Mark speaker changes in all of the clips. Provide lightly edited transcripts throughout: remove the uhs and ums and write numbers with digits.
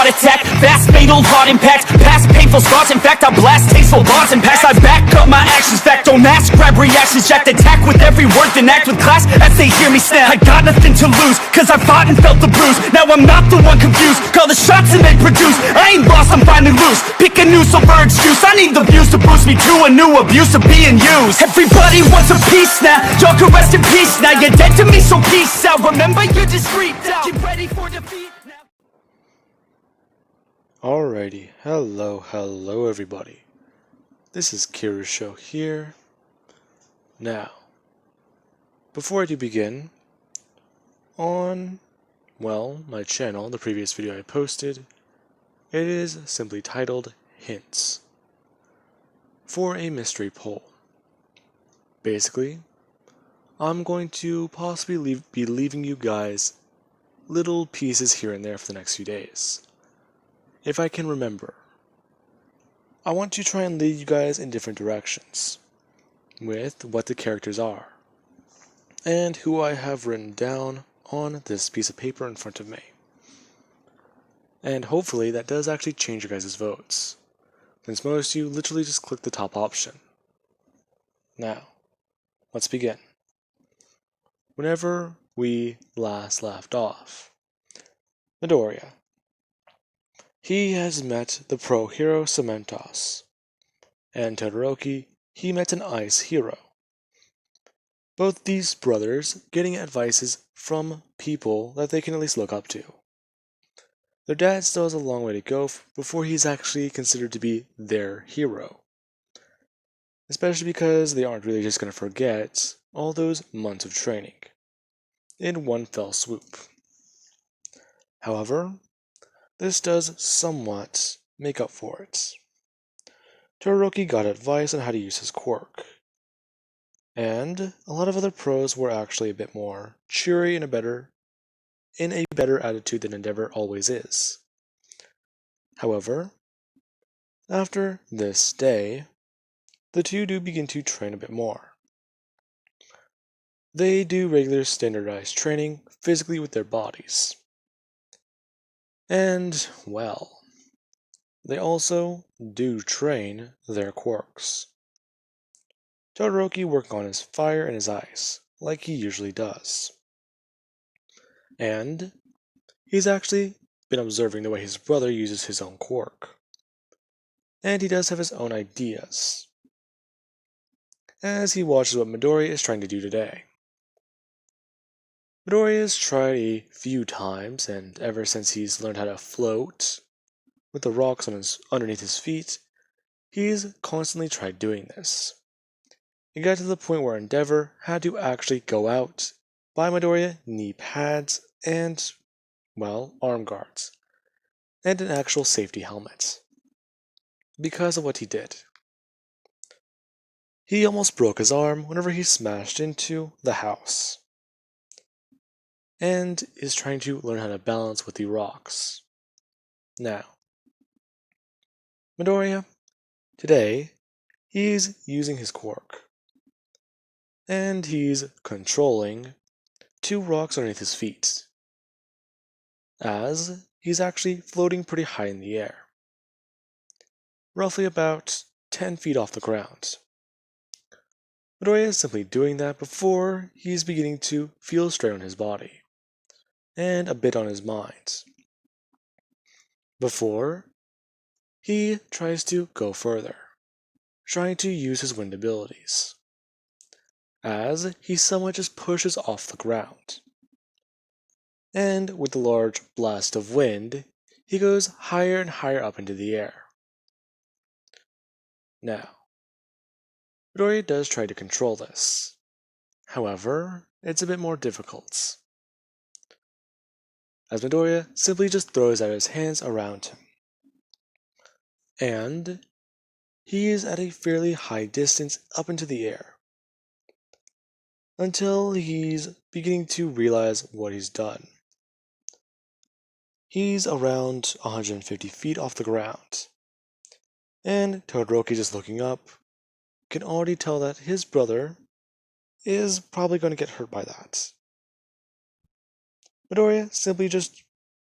Speaker 1: attack, fast fatal heart impact, past painful scars. In fact, I blast tasteful bars and packs. I back up my actions, fact don't ask, grab reactions, jacked attack with every word, then act with class as they hear me snap. I got nothing to lose, cause I fought and felt the bruise. Now I'm not the one confused, call the shots and they produce. I ain't lost, I'm finally loose, pick a new silver excuse. I need the views to boost me to a new abuse of being used. Everybody wants a piece now, y'all can rest in peace now. You're dead to me, so peace out. Remember, you're just freaked out. Get ready for defeat now.
Speaker 2: Alrighty, hello everybody. This is Kirusho here. Now, before I do begin, on, well, my channel, the previous video I posted, it is simply titled Hints for a mystery poll. Basically, I'm going to possibly be leaving you guys little pieces here and there for the next few days. If I can remember. I want to try and lead you guys in different directions with what the characters are and who I have written down on this piece of paper in front of me. And hopefully that does actually change your guys' votes, since most of you literally just click the top option. Now, let's begin. Whenever we last left off, Midoriya. He has met the pro hero Cementos, and Todoroki, he met an ice hero. Both these brothers getting advices from people that they can at least look up to. Their dad still has a long way to go before he's actually considered to be their hero. Especially because they aren't really just going to forget all those months of training in one fell swoop. However, this does somewhat make up for it. Todoroki got advice on how to use his quirk, and a lot of other pros were actually a bit more cheery and in a better attitude than Endeavor always is. However, after this day, the two do begin to train a bit more. They do regular standardized training physically with their bodies. And, well, they also do train their quirks. Todoroki working on his fire and his ice, like he usually does. And he's actually been observing the way his brother uses his own quirk. And he does have his own ideas, as he watches what Midoriya is trying to do today. Midoriya has tried a few times, and ever since he's learned how to float with the rocks underneath his feet, he's constantly tried doing this. It got to the point where Endeavor had to actually go out, buy Midoriya knee pads and, well, arm guards, and an actual safety helmet, because of what he did. He almost broke his arm whenever he smashed into the house, and is trying to learn how to balance with the rocks. Now, Midoriya, today, he's using his quirk, and he's controlling two rocks underneath his feet, as he's actually floating pretty high in the air, roughly about 10 feet off the ground. Midoriya is simply doing that before he's beginning to feel strain on his body, and a bit on his mind, before he tries to go further, trying to use his wind abilities, as he somewhat just pushes off the ground. And with the large blast of wind, he goes higher and higher up into the air. Now, Midoriya does try to control this. However, it's a bit more difficult, as Midoriya simply just throws out his hands around him. And he is at a fairly high distance up into the air, until he's beginning to realize what he's done. He's around 150 feet off the ground, and Todoroki, just looking up, can already tell that his brother is probably going to get hurt by that. Midoriya simply just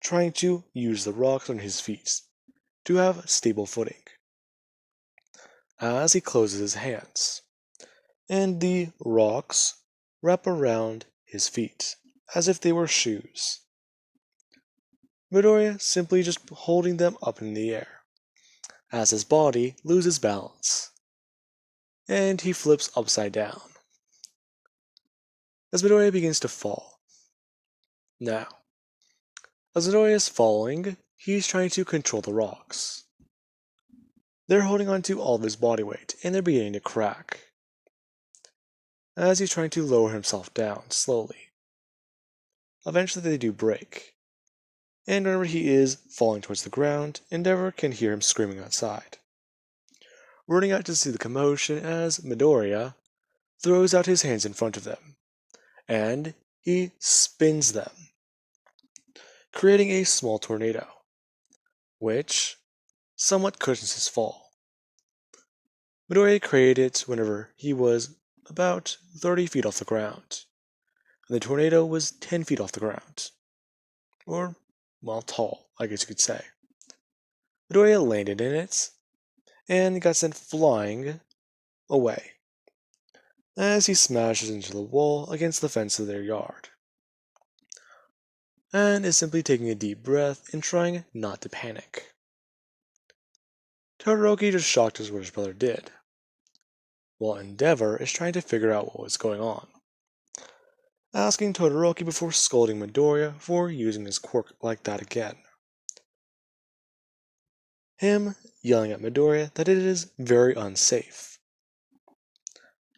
Speaker 2: trying to use the rocks on his feet to have stable footing as he closes his hands, and the rocks wrap around his feet as if they were shoes. Midoriya simply just holding them up in the air as his body loses balance, and he flips upside down as Midoriya begins to fall. Now, as Midoriya is falling, he's trying to control the rocks. They're holding onto all of his body weight, and they're beginning to crack as he's trying to lower himself down slowly. Eventually they do break, and whenever he is falling towards the ground, Endeavor can hear him screaming outside, running out to see the commotion as Midoriya throws out his hands in front of them, and he spins them, creating a small tornado, which somewhat cushions his fall. Midoriya created it whenever he was about 30 feet off the ground, and the tornado was 10 feet off the ground, or, well, tall, I guess you could say. Midoriya landed in it, and got sent flying away, as he smashes into the wall against the fence of their yard, and is simply taking a deep breath and trying not to panic. Todoroki just shocked as what his brother did, while Endeavor is trying to figure out what was going on, asking Todoroki before scolding Midoriya for using his quirk like that again. Him yelling at Midoriya that it is very unsafe.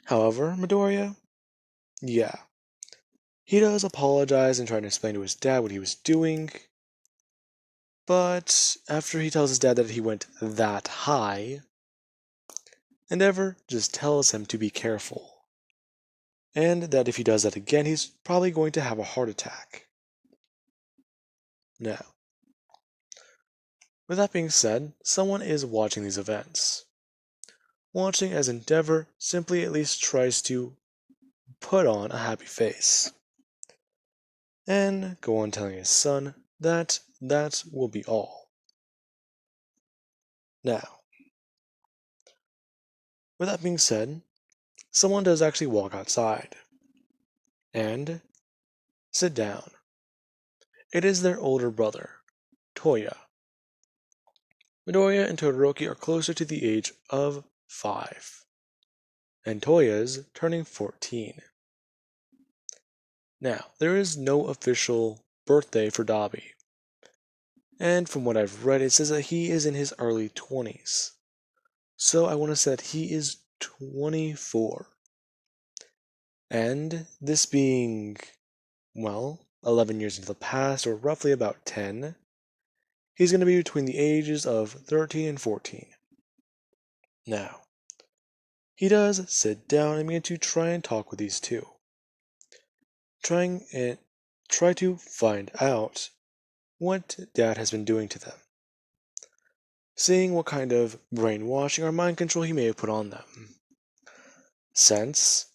Speaker 2: However, Midoriya, yeah, he does apologize and try to explain to his dad what he was doing, but after he tells his dad that he went that high, Endeavor just tells him to be careful, and that if he does that again, he's probably going to have a heart attack. Now, with that being said, someone is watching these events, watching as Endeavor simply at least tries to put on a happy face, and go on telling his son that that will be all. Now, with that being said, someone does actually walk outside and sit down. It is their older brother, Toya. Midoriya and Todoroki are closer to the age of 5, and Toya's turning 14. Now, there is no official birthday for Dabi, and from what I've read, it says that he is in his early 20s. So I want to say that he is 24. And this being, well, 11 years into the past, or roughly about 10, he's going to be between the ages of 13 and 14. Now, he does sit down and begin to try and talk with these two, try to find out what Dad has been doing to them, seeing what kind of brainwashing or mind control he may have put on them, since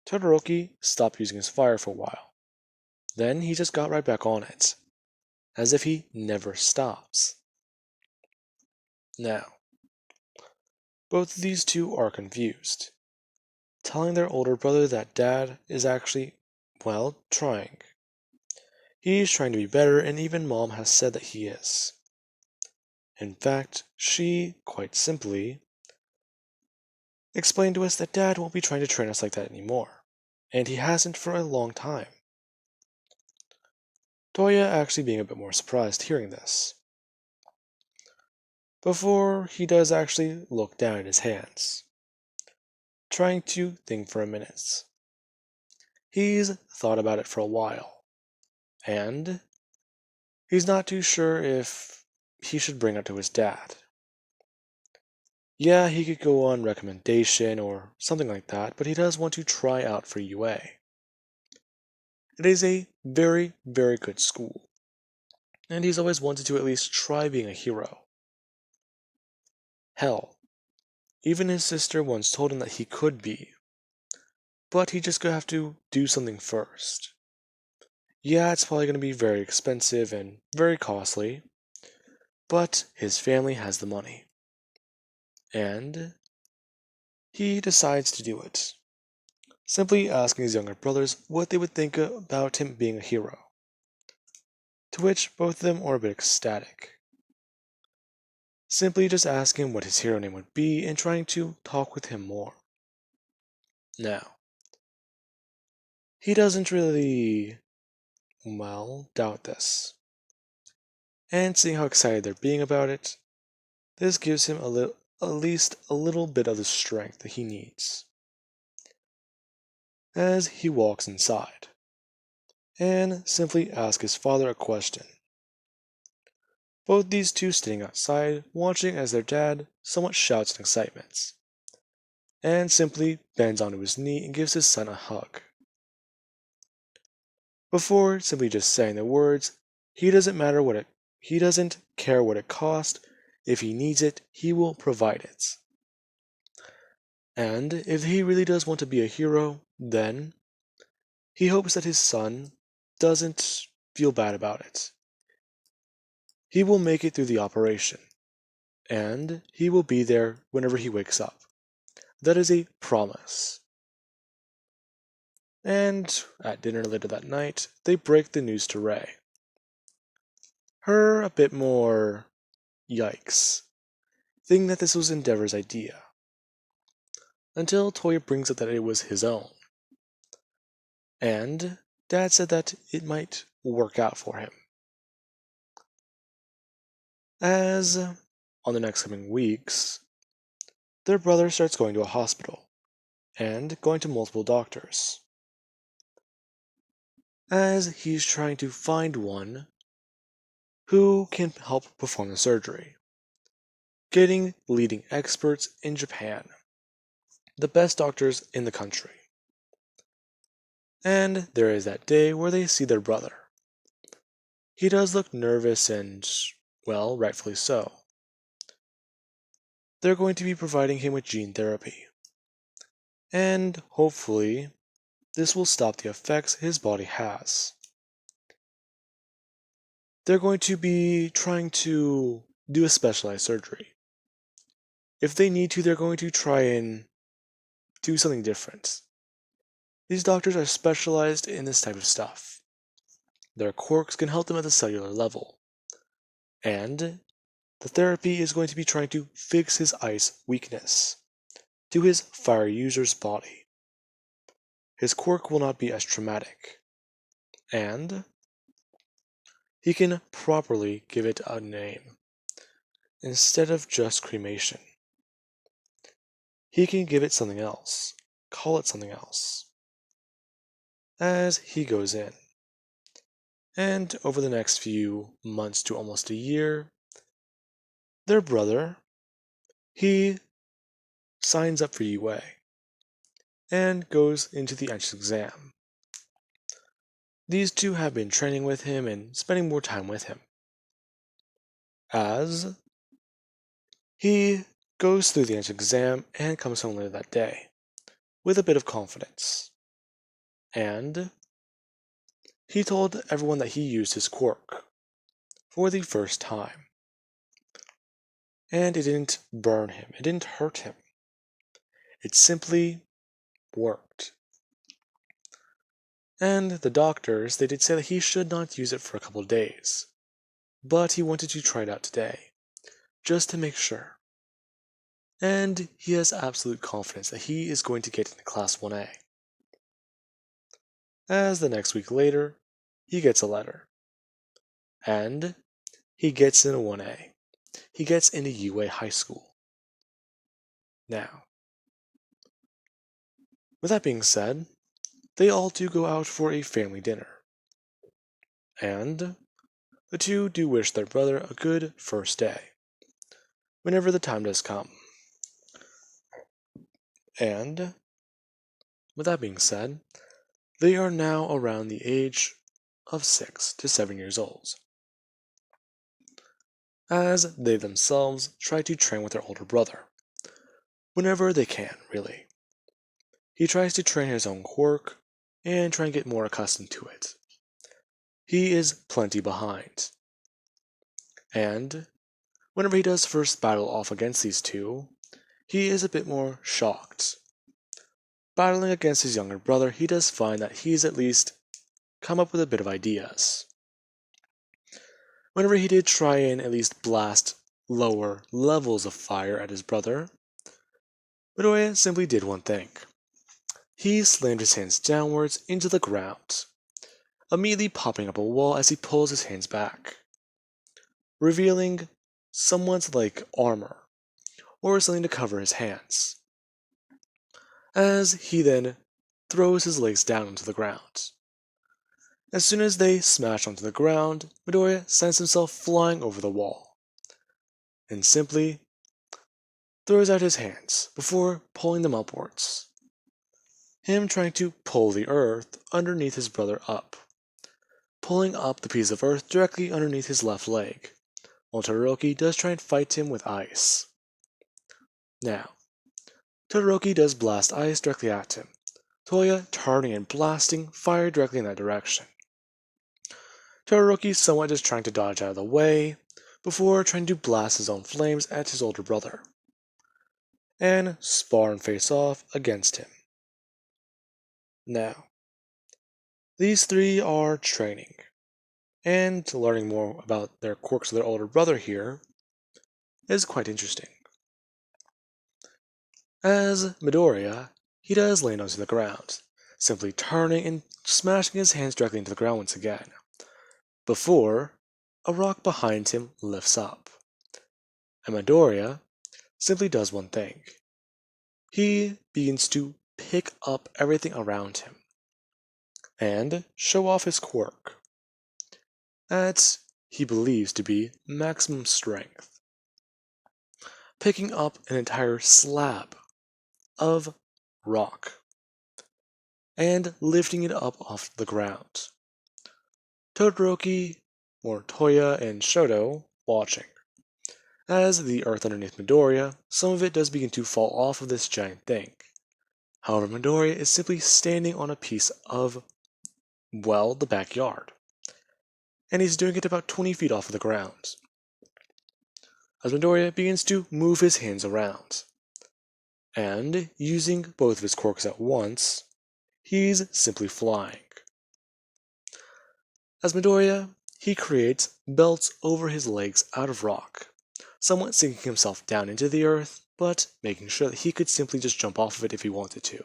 Speaker 2: Todoroki stopped using his fire for a while. Then he just got right back on it, as if he never stops. Now, both of these two are confused, telling their older brother that Dad is actually, well, trying. He's trying to be better, and even Mom has said that he is. In fact, she, quite simply, explained to us that Dad won't be trying to train us like that anymore, and he hasn't for a long time. Toya actually being a bit more surprised hearing this, before he does actually look down at his hands, trying to think for a minute. He's thought about it for a while, and he's not too sure if he should bring it to his dad. Yeah, he could go on recommendation or something like that, but he does want to try out for UA. It is a very, very good school, and he's always wanted to at least try being a hero. Hell, even his sister once told him that he could be, but he just gonna have to do something first. Yeah, it's probably going to be very expensive and very costly, but his family has the money. And he decides to do it, simply asking his younger brothers what they would think about him being a hero. To which both of them are a bit ecstatic, simply just asking him what his hero name would be and trying to talk with him more. Now, he doesn't really, doubt this. And seeing how excited they're being about it, this gives him at least a little bit of the strength that he needs. As he walks inside, and simply asks his father a question. Both these two sitting outside, watching as their dad somewhat shouts in excitement, and simply bends onto his knee and gives his son a hug. Before simply just saying the words, he doesn't care what it costs. If he needs it, he will provide it. And if he really does want to be a hero, then he hopes that his son doesn't feel bad about it. He will make it through the operation, and he will be there whenever he wakes up. That is a promise. And at dinner later that night, they break the news to Ray. Her a bit more yikes, thinking that this was Endeavor's idea, until Toya brings up that it was his own. And Dad said that it might work out for him. As on the next coming weeks, their brother starts going to a hospital and going to multiple doctors, as he's trying to find one who can help perform the surgery, getting leading experts in Japan, the best doctors in the country. And there is that day where they see their brother. He does look nervous and, well, rightfully so. They're going to be providing him with gene therapy, and hopefully this will stop the effects his body has. They're going to be trying to do a specialized surgery. If they need to, they're going to try and do something different. These doctors are specialized in this type of stuff. Their quirks can help them at the cellular level. And the therapy is going to be trying to fix his ice weakness to his fire user's body. His quirk will not be as traumatic, and he can properly give it a name. Instead of just cremation, he can give it something else, call it something else, as he goes in. And over the next few months to almost a year, their brother, he signs up for UA and goes into the entrance exam. These two have been training with him and spending more time with him, as he goes through the entrance exam and comes home later that day with a bit of confidence. And he told everyone that he used his quirk for the first time. And it didn't burn him, it didn't hurt him. It simply worked. And the doctors, they did say that he should not use it for a couple of days, but he wanted to try it out today, just to make sure. And he has absolute confidence that he is going to get into Class 1A. As the next week later, he gets a letter. And he gets in a 1A. He gets into UA High School. Now, with that being said, they all do go out for a family dinner. And the two do wish their brother a good first day, whenever the time does come. And with that being said, they are now around the age of 6 to 7 years old, as they themselves try to train with their older brother, whenever they can, really. He tries to train his own quirk and try and get more accustomed to it, he is plenty behind. And whenever he does first battle off against these two, he is a bit more shocked. Battling against his younger brother, he does find that he's at least come up with a bit of ideas. Whenever he did try and at least blast lower levels of fire at his brother, Midoriya simply did one thing. He slammed his hands downwards into the ground, immediately popping up a wall as he pulls his hands back, revealing somewhat like armor, or something to cover his hands, as he then throws his legs down onto the ground. As soon as they smash onto the ground, Midoriya sends himself flying over the wall, and simply throws out his hands before pulling them upwards, him trying to pull the earth underneath his brother up, pulling up the piece of earth directly underneath his left leg, while Todoroki does try and fight him with ice. Now, Todoroki does blast ice directly at him, Toya turning and blasting fire directly in that direction. Todoroki somewhat just trying to dodge out of the way, before trying to blast his own flames at his older brother, and spar and face off against him. Now, these three are training, and learning more about their quirks of their older brother here is quite interesting. As Midoriya, he does land onto the ground, simply turning and smashing his hands directly into the ground once again, before a rock behind him lifts up. And Midoriya simply does one thing. He begins to pick up everything around him and show off his quirk that he believes to be maximum strength, picking up an entire slab of rock and lifting it up off the ground. Todoroki, or Toya, and Shoto watching. As the earth underneath Midoriya, some of it does begin to fall off of this giant thing. However, Midoriya is simply standing on a piece of, well, the backyard, and he's doing it about 20 feet off of the ground. As Midoriya begins to move his hands around, and using both of his quirks at once, he's simply flying. As Midoriya, he creates belts over his legs out of rock, somewhat sinking himself down into the earth, but making sure that he could simply just jump off of it if he wanted to.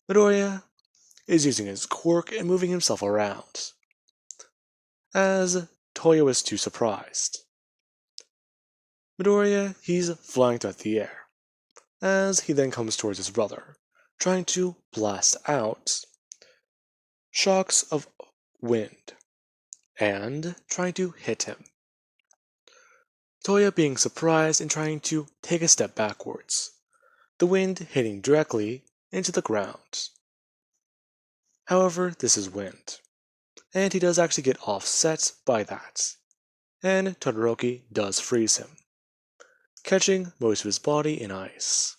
Speaker 2: Midoriya is using his quirk and moving himself around, as Toya was too surprised. Midoriya, he's flying throughout the air, as he then comes towards his brother, trying to blast out shocks of wind, and trying to hit him. Toya being surprised and trying to take a step backwards, the wind hitting directly into the ground. However, this is wind, and he does actually get offset by that, and Todoroki does freeze him, catching most of his body in ice.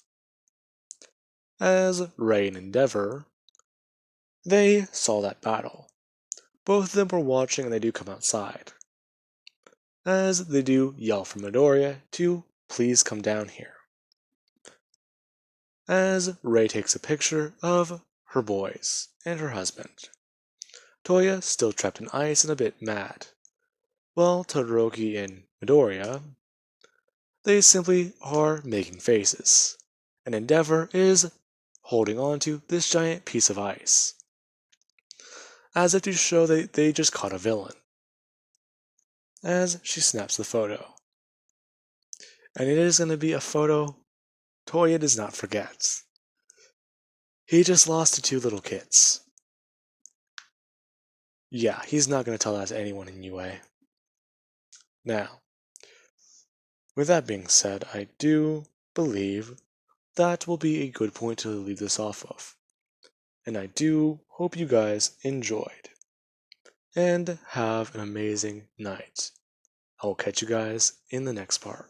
Speaker 2: As Ray and Endeavor, they saw that battle. Both of them were watching and they do come outside, as they do yell for Midoriya to please come down here. As Ray takes a picture of her boys and her husband. Toya still trapped in ice and a bit mad, while Todoroki and Midoriya, they simply are making faces, and Endeavor is holding on to this giant piece of ice, as if to show that they just caught a villain, as she snaps the photo. And it is going to be a photo Toya does not forget. He just lost to two little kids. Yeah, he's not going to tell that to anyone in UA. Now, with that being said, I do believe that will be a good point to leave this off of. And I do hope you guys enjoyed. And have an amazing night. I will catch you guys in the next part.